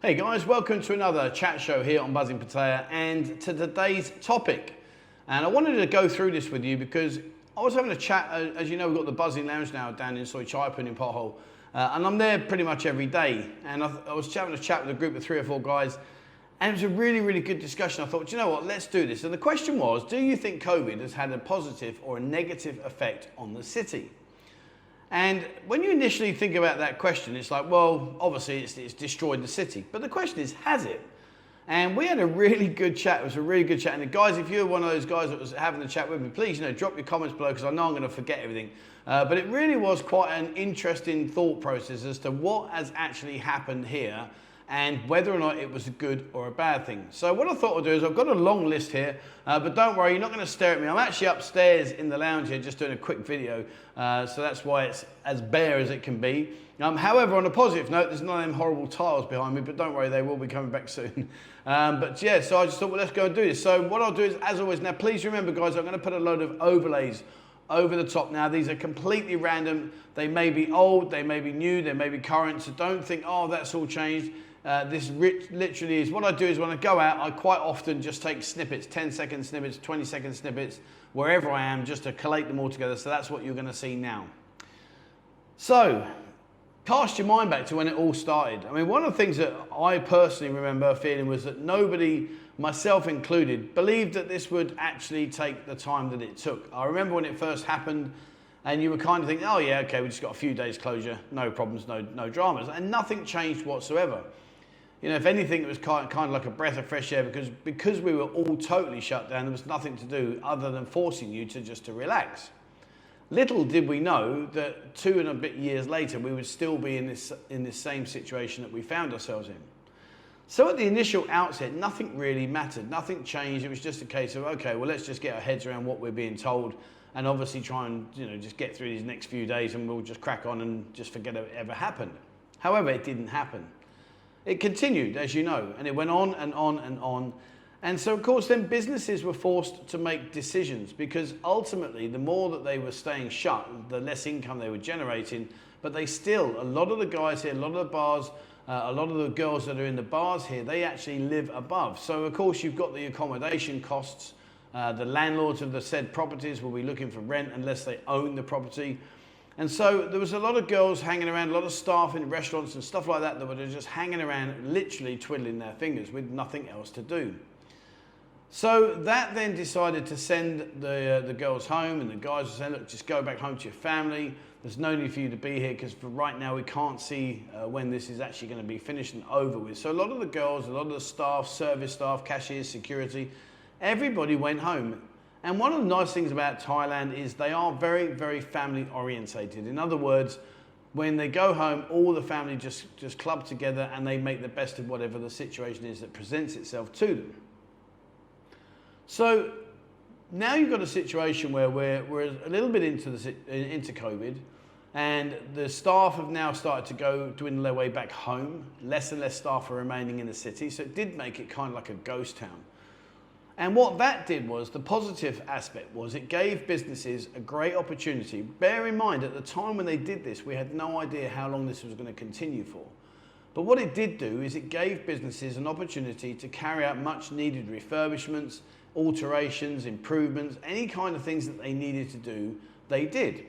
Hey guys, welcome to another chat show here on Buzzing Pattaya and to today's topic. And I wanted to go through this with you because I was having a chat, as you know, we've got the Buzzing Lounge now down in Soi Chai in Pothole, and I'm there pretty much every day. And I was having a chat with a group of 3 or 4 guys, and it was a really, really good discussion. I thought, do you know what, let's do this. And the question was, do you think COVID has had a positive or a negative effect on the city? And when you initially think about that question, it's like, well, obviously it's destroyed the city. But the question is, has it? And we had a really good chat. It was a really good chat. And guys, if you're one of those guys that was having the chat with me, please, drop your comments below because I know I'm going to forget everything. But it really was quite an interesting thought process as to what has actually happened here and whether or not it was a good or a bad thing. So what I thought I'd do is I've got a long list here, but don't worry, you're not going to stare at me. I'm actually upstairs in the lounge here just doing a quick video, so that's why it's as bare as it can be. However, on a positive note, there's none of them horrible tiles behind me, but don't worry, they will be coming back soon. But yeah, so I just thought, well, let's go and do this. So what I'll do is, as always, now please remember, guys, I'm going to put a load of overlays over the top. Now, these are completely random. They may be old, they may be new, they may be current, so don't think, oh, that's all changed. This literally is, what I do is when I go out, I quite often just take snippets, 10-second snippets, 20-second snippets, wherever I am, just to collate them all together. So that's what you're going to see now. So, cast your mind back to when it all started. I mean, one of the things that I personally remember feeling was that nobody, myself included, believed that this would actually take the time that it took. I remember when it first happened, and you were kind of thinking, oh yeah, okay, we just got a few days closure, no problems, no dramas, and nothing changed whatsoever. If anything, it was kind of like a breath of fresh air because we were all totally shut down. There was nothing to do other than forcing you to relax. Little did we know that 2 and a bit years later, we would still be in this same situation that we found ourselves in. So at the initial outset, nothing really mattered. Nothing changed. It was just a case of, okay, well, let's just get our heads around what we're being told and obviously try and just get through these next few days and we'll just crack on and just forget it ever happened. However, it didn't happen. It continued, as you know, and it went on and on and on. And so, of course, then businesses were forced to make decisions because ultimately, the more that they were staying shut, the less income they were generating. But a lot of the guys here, a lot of the bars, a lot of the girls that are in the bars here, they actually live above. So, of course, you've got the accommodation costs. The landlords of the said properties will be looking for rent unless they own the property. And so there was a lot of girls hanging around, a lot of staff in restaurants and stuff like that were just hanging around, literally twiddling their fingers with nothing else to do. So that then decided to send the girls home, and the guys were saying, look, just go back home to your family. There's no need for you to be here because for right now we can't see when this is actually going to be finished and over with. So a lot of the girls, a lot of the staff, service staff, cashiers, security, everybody went home. And one of the nice things about Thailand is they are very, very family orientated. In other words, when they go home, all the family just club together and they make the best of whatever the situation is that presents itself to them. So now you've got a situation where we're a little bit into COVID, and the staff have now started to dwindle their way back home. Less and less staff are remaining in the city, so it did make it kind of like a ghost town. And what that did was, the positive aspect was, it gave businesses a great opportunity. Bear in mind, at the time when they did this, we had no idea how long this was going to continue for. But what it did do is it gave businesses an opportunity to carry out much needed refurbishments, alterations, improvements, any kind of things that they needed to do, they did.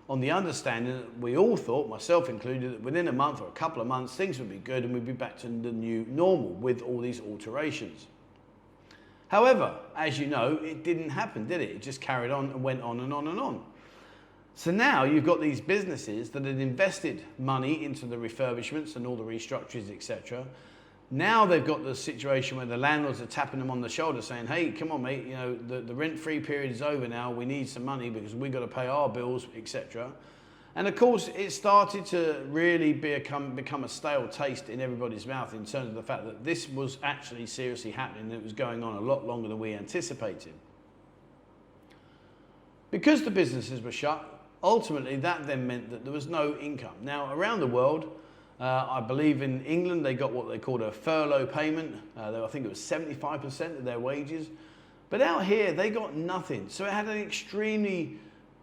On the understanding that we all thought, myself included, that within a month or a couple of months, things would be good and we'd be back to the new normal with all these alterations. However, as you know, it didn't happen, did it? It just carried on and went on and on and on. So now you've got these businesses that had invested money into the refurbishments and all the restructures, etc. Now they've got the situation where the landlords are tapping them on the shoulder saying, hey, come on, mate, the rent-free period is over now. We need some money because we've got to pay our bills, etc. And of course, it started to really become a stale taste in everybody's mouth in terms of the fact that this was actually seriously happening and it was going on a lot longer than we anticipated. Because the businesses were shut, ultimately that then meant that there was no income. Now, around the world, I believe in England, they got what they called a furlough payment. I think it was 75% of their wages. But out here, they got nothing. So it had an extremely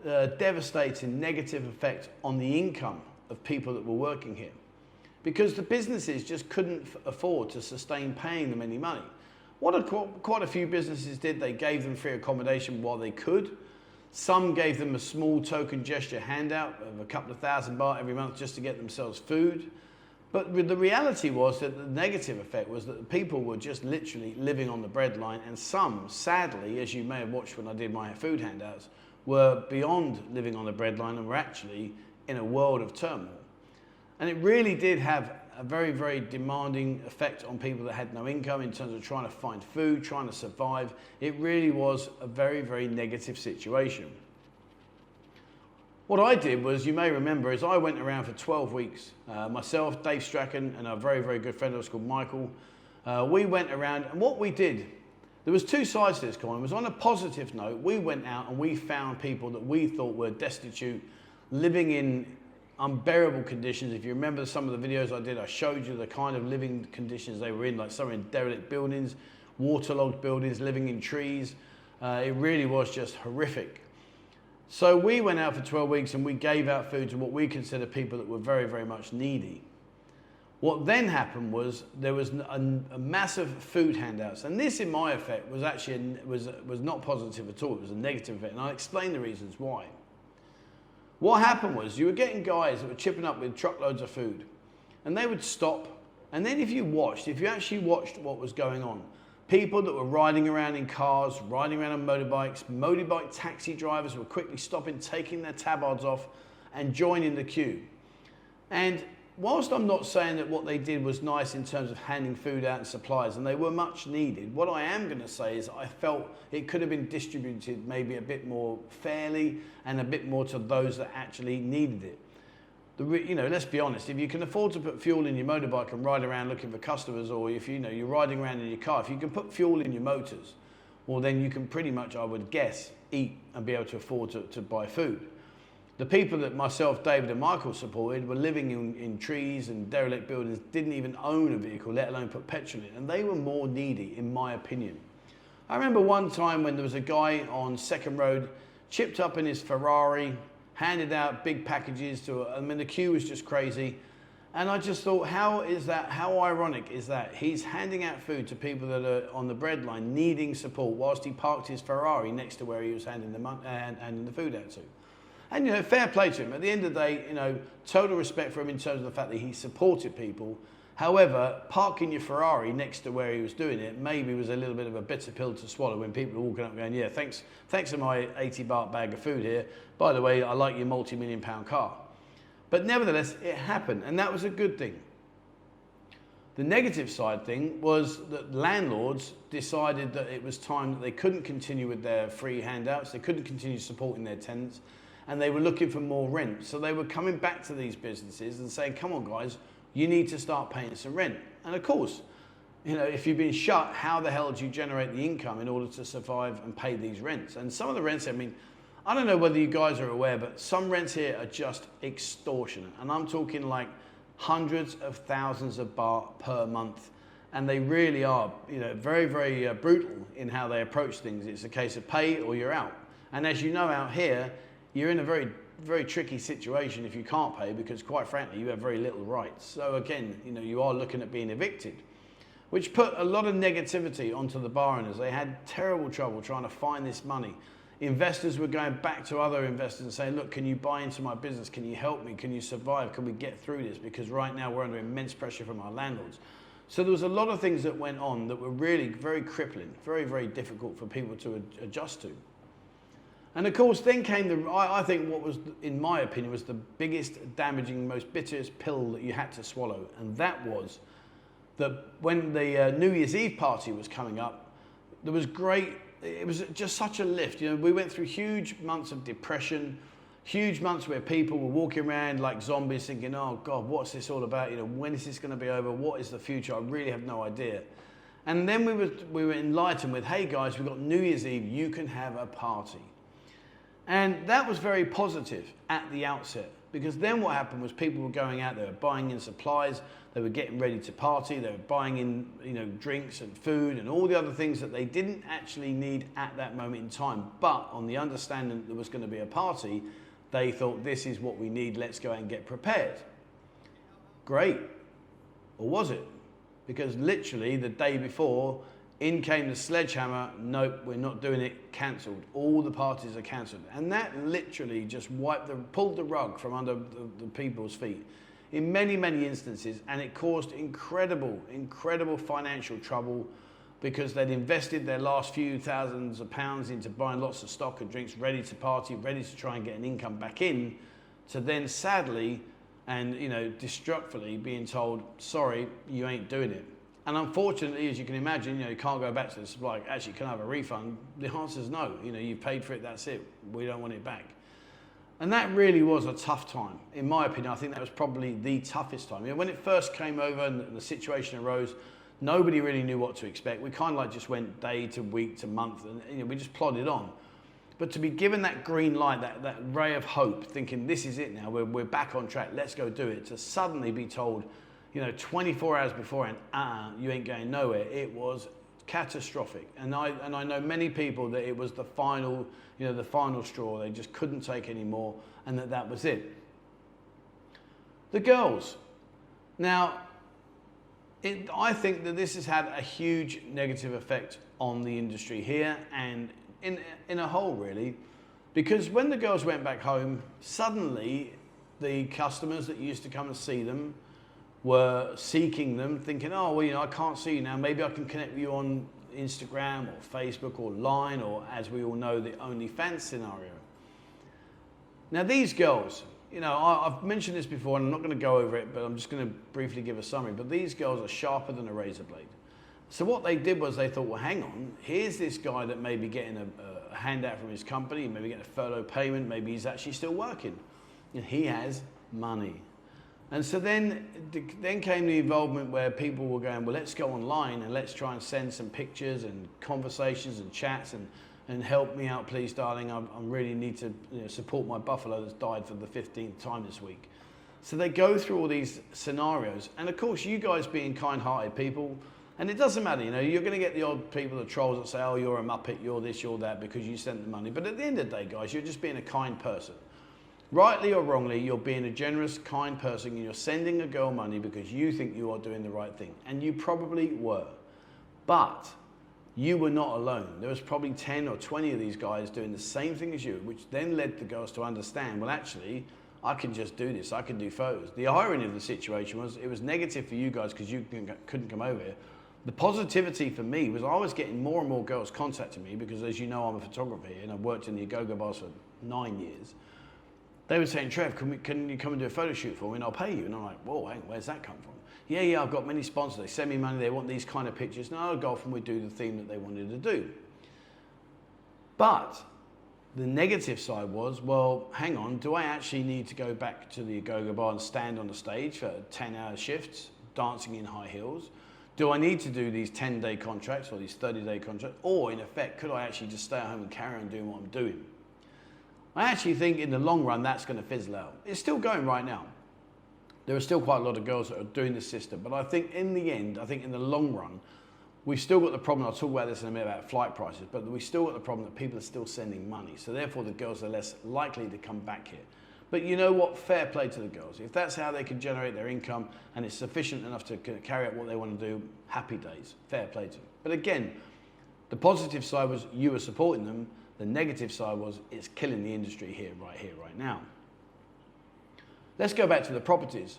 devastating negative effect on the income of people that were working here. because the businesses just couldn't afford to sustain paying them any money. What quite a few businesses did, they gave them free accommodation while they could. Some gave them a small token gesture handout of a couple of $1,000 every month just to get themselves food. But the reality was that the negative effect was that the people were just literally living on the breadline, and some, sadly, as you may have watched when I did my food handouts, were beyond living on the breadline and were actually in a world of turmoil. And it really did have a very, very demanding effect on people that had no income in terms of trying to find food, trying to survive. It really was a very, very negative situation. What I did was, you may remember, is I went around for 12 weeks. Myself, Dave Strachan, and a very, very good friend of ours called Michael. We went around, and what we did, there was two sides to this coin. It was on a positive note. We went out and we found people that we thought were destitute, living in unbearable conditions. If you remember some of the videos I did, I showed you the kind of living conditions they were in, like some in derelict buildings, waterlogged buildings, living in trees. It really was just horrific. So we went out for 12 weeks and we gave out food to what we consider people that were very, very much needy. What then happened was there was a massive food handouts, and this, in my effect, was actually was not positive at all. It was a negative effect, and I'll explain the reasons why. What happened was you were getting guys that were chipping up with truckloads of food, and they would stop, and then if you actually watched what was going on, people that were riding around in cars, riding around on motorbike taxi drivers were quickly stopping, taking their tabards off and joining the queue. And whilst I'm not saying that what they did was nice in terms of handing food out and supplies, and they were much needed, what I am going to say is I felt it could have been distributed maybe a bit more fairly and a bit more to those that actually needed it. Let's be honest, if you can afford to put fuel in your motorbike and ride around looking for customers, or if you're riding around in your car, if you can put fuel in your motors, well then you can pretty much, I would guess, eat and be able to afford to buy food. The people that myself, David and Michael supported were living in trees and derelict buildings, didn't even own a vehicle, let alone put petrol in, and they were more needy, in my opinion. I remember one time when there was a guy on Second Road, chipped up in his Ferrari, handed out big packages the queue was just crazy. And I just thought, how ironic is that? He's handing out food to people that are on the breadline, needing support, whilst he parked his Ferrari next to where he was handing the food out to. And fair play to him. At the end of the day, total respect for him in terms of the fact that he supported people. However, parking your Ferrari next to where he was doing it maybe was a little bit of a bitter pill to swallow when people are walking up going, yeah, thanks for my 80 baht bag of food here. By the way, I like your multi-million-pound car. But nevertheless, it happened, and that was a good thing. The negative side thing was that landlords decided that it was time that they couldn't continue with their free handouts, they couldn't continue supporting their tenants, and they were looking for more rent. So they were coming back to these businesses and saying, come on guys, you need to start paying some rent. And of course, if you've been shut, how the hell do you generate the income in order to survive and pay these rents? And some of the rents, I don't know whether you guys are aware, but some rents here are just extortionate. And I'm talking like hundreds of thousands of baht per month. And they really are, very, very brutal in how they approach things. It's a case of pay or you're out. And as you know, out here, you're in a very, very tricky situation if you can't pay, because quite frankly, you have very little rights. So again, you are looking at being evicted, which put a lot of negativity onto the bar owners. They had terrible trouble trying to find this money. Investors were going back to other investors and saying, look, can you buy into my business? Can you help me? Can you survive? Can we get through this? Because right now we're under immense pressure from our landlords. So there was a lot of things that went on that were really very crippling, very, very difficult for people to adjust to. And of course, then came I think what was, in my opinion, was the biggest, damaging, most bitterest pill that you had to swallow. And that was that when the New Year's Eve party was coming up, there was it was just such a lift. We went through huge months of depression, huge months where people were walking around like zombies thinking, oh God, what's this all about? When is this going to be over? What is the future? I really have no idea. And then we were enlightened with, hey guys, we've got New Year's Eve, you can have a party. And that was very positive at the outset, because then what happened was people were going out, they were buying in supplies, they were getting ready to party, they were buying in drinks and food and all the other things that they didn't actually need at that moment in time. But on the understanding that there was going to be a party, they thought, this is what we need, let's go and get prepared. Great. Or was it? Because literally the day before, in came the sledgehammer, nope, we're not doing it, cancelled. All the parties are cancelled. And that literally just pulled the rug from under the people's feet in many, many instances. And it caused incredible financial trouble, because they'd invested their last few thousands of pounds into buying lots of stock and drinks, ready to party, ready to try and get an income back in, to then sadly and destructively being told, sorry, you ain't doing it. And unfortunately, as you can imagine, you can't go back to the supplier, actually, can I have a refund? The answer is no. You've paid for it, that's it. We don't want it back. And that really was a tough time. In my opinion, I think that was probably the toughest time. When it first came over and the situation arose, nobody really knew what to expect. We kind of like just went day to week to month, and we just plodded on. But to be given that green light, that ray of hope, thinking this is it now, we're back on track, let's go do it, to suddenly be told, 24 hours beforehand, you ain't going nowhere, it was catastrophic. And I know many people that it was the final straw. They just couldn't take any more, and that was it. The girls. Now, I think that this has had a huge negative effect on the industry here and in a whole, really, because when the girls went back home, suddenly the customers that used to come and see them were seeking them, thinking, oh, well, I can't see you now. Maybe I can connect with you on Instagram or Facebook or Line, or, as we all know, the OnlyFans scenario. Now, these girls, I've mentioned this before, and I'm not going to go over it, but I'm just going to briefly give a summary. But these girls are sharper than a razor blade. So what they did was they thought, well, hang on, here's this guy that may be getting a handout from his company, maybe getting a furlough payment, maybe he's actually still working, and he has money. And so then came the involvement where people were going, well, let's go online and let's try and send some pictures and conversations and chats and help me out, please, darling. I really need to support my buffalo that's died for the 15th time this week. So they go through all these scenarios. And of course, you guys being kind-hearted people, and it doesn't matter, you're going to get the odd people, the trolls that say, oh, you're a muppet, you're this, you're that, because you sent the money. But at the end of the day, guys, you're just being a kind person. Rightly or wrongly, you're being a generous, kind person, and you're sending a girl money because you think you are doing the right thing. And you probably were. But you were not alone. There was probably 10 or 20 of these guys doing the same thing as you, which then led the girls to understand, well, actually, I can just do this. I can do photos. The irony of the situation was it was negative for you guys because you couldn't come over here. The positivity for me was I was getting more and more girls contacting me because, as you know, I'm a photographer here and I've worked in the Agogo bars for 9 years. They were saying, Trev, can you come and do a photo shoot for me and I'll pay you? And I'm like, whoa, hang, where's that come from? Yeah, I've got many sponsors. They send me money. They want these kind of pictures. And I'll go off and we do the theme that they wanted to do. But the negative side was, well, hang on, do I actually need to go back to the Agogo bar and stand on the stage for 10-hour shifts, dancing in high heels? Do I need to do these 10-day contracts or these 30-day contracts? Or, in effect, could I actually just stay at home and carry on doing what I'm doing? I actually think in the long run, that's going to fizzle out. It's still going right now. There are still quite a lot of girls that are doing this system. But I think in the end, I think in the long run, we've still got the problem, I'll talk about this in a minute about flight prices, but we've still got the problem that people are still sending money. So therefore, the girls are less likely to come back here. But you know what? Fair play to the girls. If that's how they can generate their income and it's sufficient enough to carry out what they want to do, happy days. Fair play to them. But again, the positive side was you were supporting them. The negative side was it's killing the industry here, right now. Let's go back to the properties.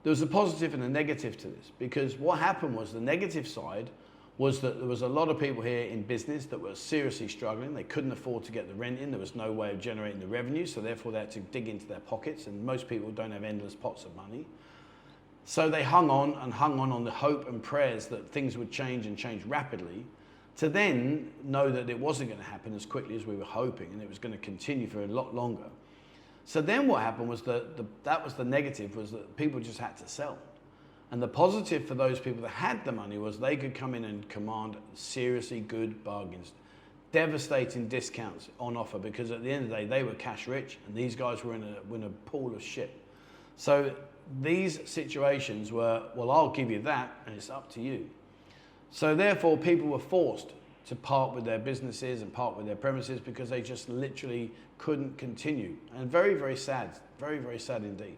There was a positive and a negative to this, because what happened was the negative side was that there was a lot of people here in business that were seriously struggling. They couldn't afford to get the rent in. There was no way of generating the revenue, so therefore they had to dig into their pockets, and most people don't have endless pots of money. So they hung on the hope and prayers that things would change and change rapidly, to then know that it wasn't going to happen as quickly as we were hoping, and it was going to continue for a lot longer. So then what happened was that was the negative, was that people just had to sell. And the positive for those people that had the money was they could come in and command seriously good bargains, devastating discounts on offer, because at the end of the day, they were cash rich and these guys were in a pool of shit. So these situations were, well, I'll give you that and it's up to you. So therefore, people were forced to part with their businesses and part with their premises because they just literally couldn't continue. And very, very sad indeed.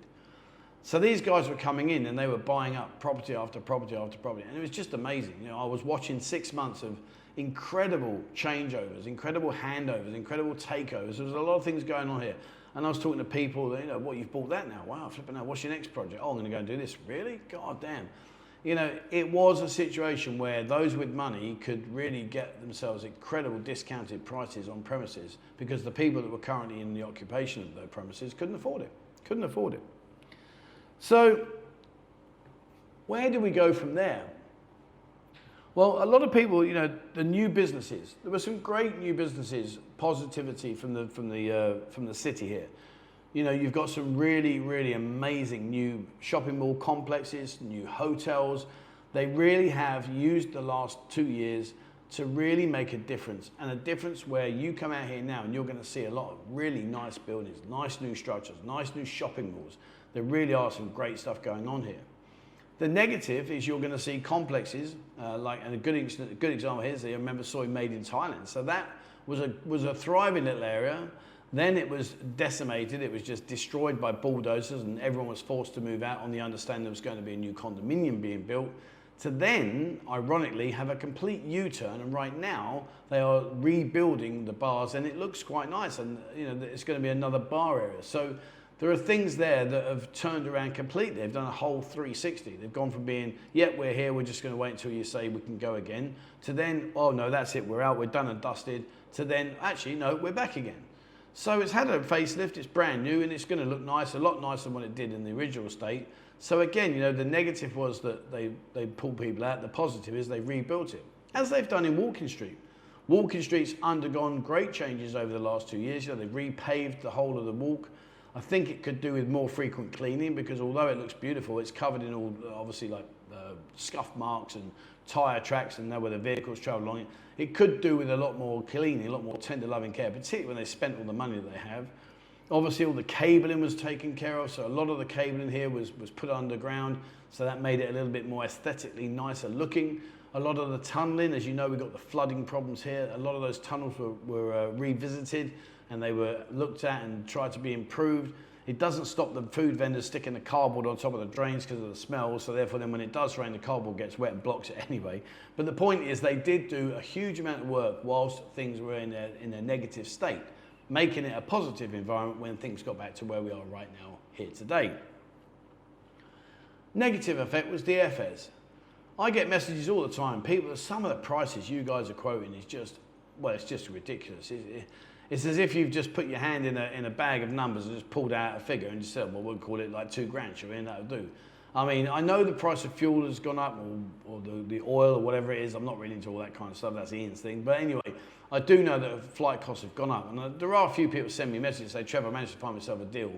So these guys were coming in and they were buying up property after property after property. And it was just amazing. You know, I was watching 6 months of incredible changeovers, incredible handovers, incredible takeovers. There was a lot of things going on here. And I was talking to people, you know, what, you've bought that now? Wow, flipping out, what's your next project? Oh, I'm gonna go and do this. Really? God damn. You know, it was a situation where those with money could really get themselves incredible discounted prices on premises because the people that were currently in the occupation of those premises couldn't afford it. Couldn't afford it. So, where do we go from there? Well, a lot of people, you know, the new businesses. There were some great new businesses, positivity from the city here. You know, you've got some really, really amazing new shopping mall complexes, new hotels. They really have used the last 2 years to really make a difference, and a difference where you come out here now and you're going to see a lot of really nice buildings, nice new structures, nice new shopping malls. There really are some great stuff going on here. The negative is you're going to see complexes, and a good example here is I remember saw made in Thailand. So that was a thriving little area. Then it was decimated. It was just destroyed by bulldozers, and everyone was forced to move out on the understanding there was going to be a new condominium being built. To then, ironically, have a complete U-turn, and right now they are rebuilding the bars, and it looks quite nice. And you know, it's going to be another bar area. So there are things there that have turned around completely. They've done a whole 360. They've gone from being, yeah, we're here, we're just going to wait until you say we can go again, to then, oh no, that's it, we're out, we're done and dusted, to then, actually, no, we're back again. So it's had a facelift, it's brand new, and it's going to look nice, a lot nicer than what it did in the original state. So again, you know, the negative was that they pulled people out. The positive is they rebuilt it, as they've done in Walking Street. Walking Street's undergone great changes over the last 2 years. You know, they've repaved the whole of the walk. I think it could do with more frequent cleaning, because although it looks beautiful, it's covered in all, obviously, like scuff marks and tyre tracks and where the vehicles travel along it. It could do with a lot more cleaning, a lot more tender loving care, particularly when they spent all the money that they have. Obviously, all the cabling was taken care of, so a lot of the cabling here was put underground, so that made it a little bit more aesthetically nicer looking. A lot of the tunnelling, as you know, we've got the flooding problems here. A lot of those tunnels were revisited, and they were looked at and tried to be improved. It doesn't stop the food vendors sticking the cardboard on top of the drains because of the smell, so therefore then when it does rain, the cardboard gets wet and blocks it anyway. But the point is they did do a huge amount of work whilst things were in a negative state, making it a positive environment when things got back to where we are right now here today. Negative effect was the airfares. I get messages all the time. People, some of the prices you guys are quoting is just, well, it's just ridiculous. It's as if you've just put your hand in a bag of numbers and just pulled out a figure and just said, well, we'll call it like 2 grand, shall we? And that'll do. I mean, I know the price of fuel has gone up, or the oil or whatever it is. I'm not really into all that kind of stuff. That's Ian's thing. But anyway, I do know that flight costs have gone up. And there are a few people send me messages and say, Trevor, I managed to find myself a deal.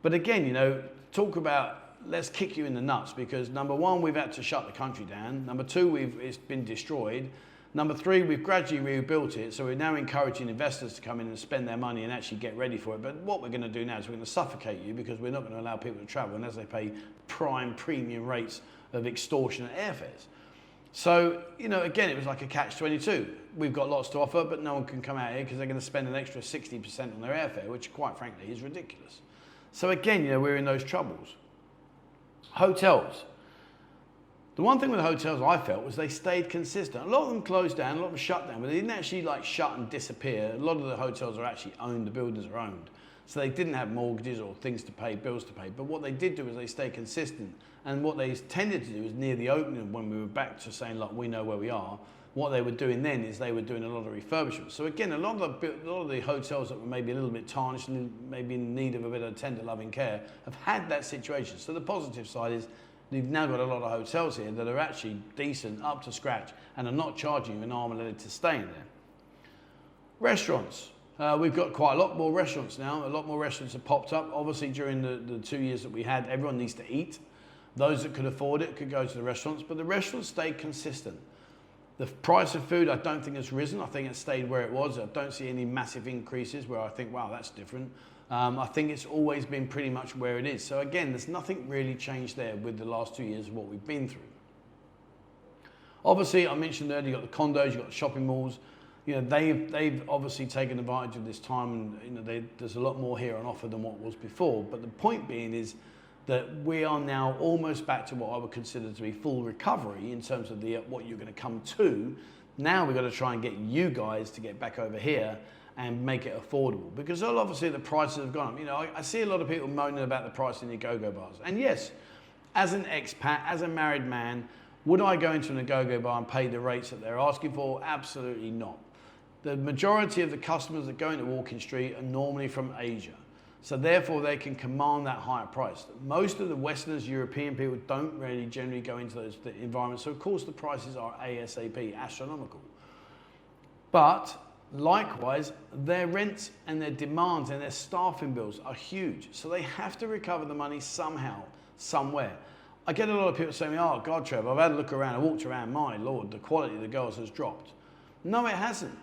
But again, you know, talk about, let's kick you in the nuts, because number one, we've had to shut the country down. Number two, it's been destroyed. Number three, we've gradually rebuilt it, so we're now encouraging investors to come in and spend their money and actually get ready for it. But what we're going to do now is we're going to suffocate you, because we're not going to allow people to travel unless they pay premium rates of extortionate airfares. So, you know, again, it was like a catch-22. We've got lots to offer, but no one can come out here because they're going to spend an extra 60% on their airfare, which quite frankly is ridiculous. So again, you know, we're in those troubles. Hotels. The one thing with the hotels I felt was they stayed consistent. A lot of them closed down, a lot of them shut down, but they didn't actually like shut and disappear. A lot of the hotels are actually owned, the buildings are owned. So they didn't have mortgages or things to pay, bills to pay. But what they did do is they stayed consistent. And what they tended to do is near the opening, when we were back to saying, like, we know where we are, what they were doing then is they were doing a lot of refurbishments. So again, a lot of the hotels that were maybe a little bit tarnished and maybe in need of a bit of tender loving care have had that situation. So the positive side is you've now got a lot of hotels here that are actually decent, up to scratch, and are not charging you an arm and a leg to stay in there. Restaurants. We've got quite a lot more restaurants now. A lot more restaurants have popped up. Obviously, during the 2 years that we had, everyone needs to eat. Those that could afford it could go to the restaurants, but the restaurants stayed consistent. The price of food, I don't think has risen. I think it's stayed where it was. I don't see any massive increases where I think, wow, that's different. I think it's always been pretty much where it is. So again, there's nothing really changed there with the last 2 years of what we've been through. Obviously, I mentioned earlier, you've got the condos, you've got the shopping malls. You know, they've obviously taken advantage of this time, and you know, there's a lot more here on offer than what was before. But the point being is, that we are now almost back to what I would consider to be full recovery in terms of what you're going to come to. Now we've got to try and get you guys to get back over here and make it affordable, because obviously the prices have gone up. You know, I see a lot of people moaning about the price in the go-go bars. And yes, as an expat, as a married man, would I go into a go-go bar and pay the rates that they're asking for? Absolutely not. The majority of the customers that go into Walking Street are normally from Asia. So therefore they can command that higher price. Most of the Westerners, European people don't really generally go into those environments. So of course the prices are ASAP, astronomical. But likewise, their rents and their demands and their staffing bills are huge. So they have to recover the money somehow, somewhere. I get a lot of people saying, oh God, Trevor, I've had a look around, I walked around, my Lord, the quality of the girls has dropped. No, it hasn't.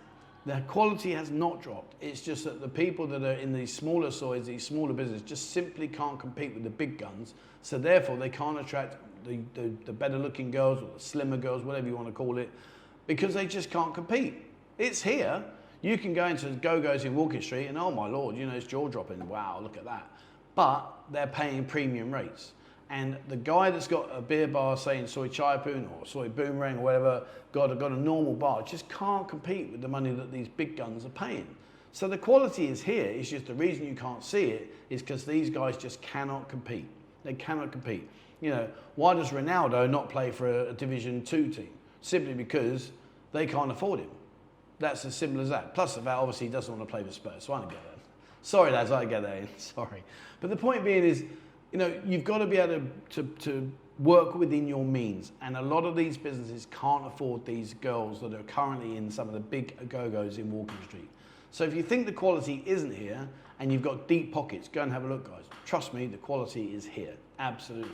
The quality has not dropped. It's just that the people that are in these smaller stores, these smaller businesses, just simply can't compete with the big guns. So therefore, they can't attract the better looking girls or the slimmer girls, whatever you want to call it, because they just can't compete. It's here. You can go into Go-Go's in Walking Street and, oh my Lord, you know, it's jaw dropping. Wow, look at that. But they're paying premium rates. And the guy that's got a beer bar saying soy chai poon or soy boomerang or whatever, got a normal bar, just can't compete with the money that these big guns are paying. So the quality is here. It's just the reason you can't see it is because these guys just cannot compete. They cannot compete. You know, why does Ronaldo not play for a Division 2 team? Simply because they can't afford him. That's as simple as that. Plus the fact, obviously, he doesn't want to play for Spurs, so I don't get that. Sorry, lads, I get that in. Sorry. But the point being is, you know, you've got to be able to work within your means. And a lot of these businesses can't afford these girls that are currently in some of the big go-go's in Walking Street. So if you think the quality isn't here and you've got deep pockets, go and have a look, guys. Trust me, the quality is here. Absolutely.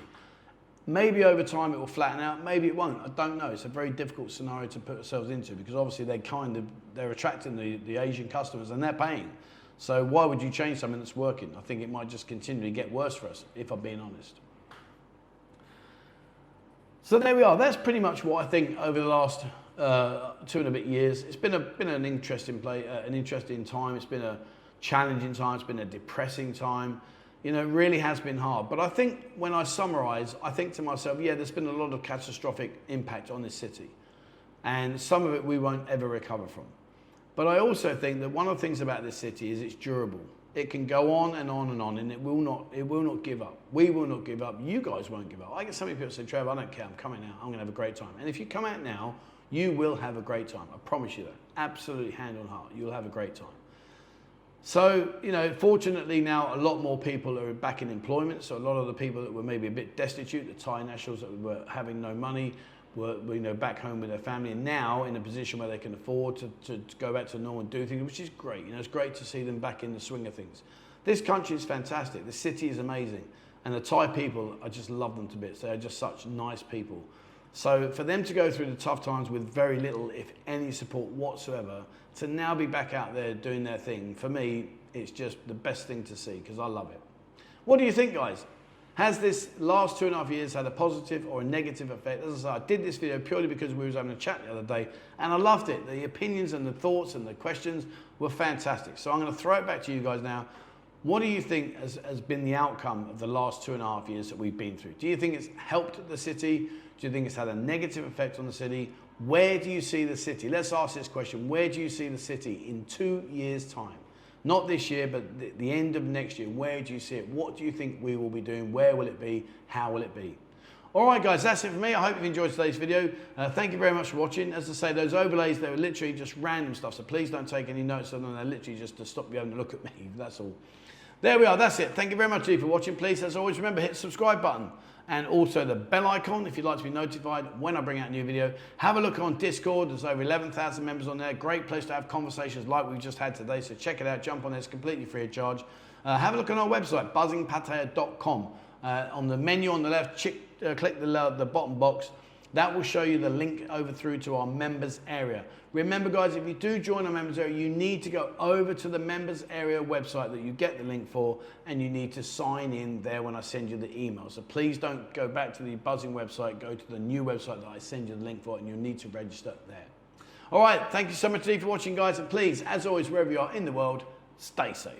Maybe over time it will flatten out, maybe it won't. I don't know. It's a very difficult scenario to put ourselves into, because obviously they're attracting the Asian customers and they're paying. So why would you change something that's working? I think it might just continually get worse for us, if I'm being honest. So there we are. That's pretty much what I think over the last 2 and a bit years. It's been an interesting an interesting time. It's been a challenging time. It's been a depressing time. You know, it really has been hard. But I think when I summarise, I think to myself, yeah, there's been a lot of catastrophic impact on this city. And some of it we won't ever recover from. But I also think that one of the things about this city is it's durable. It can go on and on and on, and it will not give up. We will not give up. You guys won't give up. I get so many people say, Trevor, I don't care, I'm coming out, I'm going to have a great time. And if you come out now, you will have a great time. I promise you that. Absolutely, hand on heart, you'll have a great time. So, you know, fortunately now a lot more people are back in employment. So a lot of the people that were maybe a bit destitute, the Thai nationals that were having no money, were, you know, back home with their family, and now in a position where they can afford to go back to normal and do things, which is great. You know, it's great to see them back in the swing of things. This country is fantastic. The city is amazing. And the Thai people, I just love them to bits. They are just such nice people. So for them to go through the tough times with very little, if any, support whatsoever, to now be back out there doing their thing, for me, it's just the best thing to see, because I love it. What do you think, guys? Has this last 2.5 years had a positive or a negative effect? As I said, I did this video purely because we was having a chat the other day, and I loved it. The opinions and the thoughts and the questions were fantastic. So I'm going to throw it back to you guys now. What do you think has been the outcome of the last 2.5 years that we've been through? Do you think it's helped the city? Do you think it's had a negative effect on the city? Where do you see the city? Let's ask this question. Where do you see the city in 2 years' time? Not this year, but the end of next year. Where do you see it? What do you think we will be doing? Where will it be? How will it be? All right, guys, that's it for me. I hope you've enjoyed today's video. Thank you very much for watching. As I say, those overlays, they were literally just random stuff, so please don't take any notes of them. They're literally just to stop you having to look at me. That's all. There we are. That's it. Thank you very much for watching. Please, as always, remember, hit the subscribe button and also the bell icon if you'd like to be notified when I bring out a new video. Have a look on Discord. There's over 11,000 members on there. Great place to have conversations like we've just had today. So check it out. Jump on there. It's completely free of charge. Have a look on our website, buzzingpattaya.com. On the menu on the left, click the bottom box. That will show you the link over through to our members area. Remember, guys, if you do join our members area, you need to go over to the members area website that you get the link for, and you need to sign in there when I send you the email. So please don't go back to the Buzzing website, go to the new website that I send you the link for, and you'll need to register there. All right, thank you so much for watching, guys, and please, as always, wherever you are in the world, stay safe.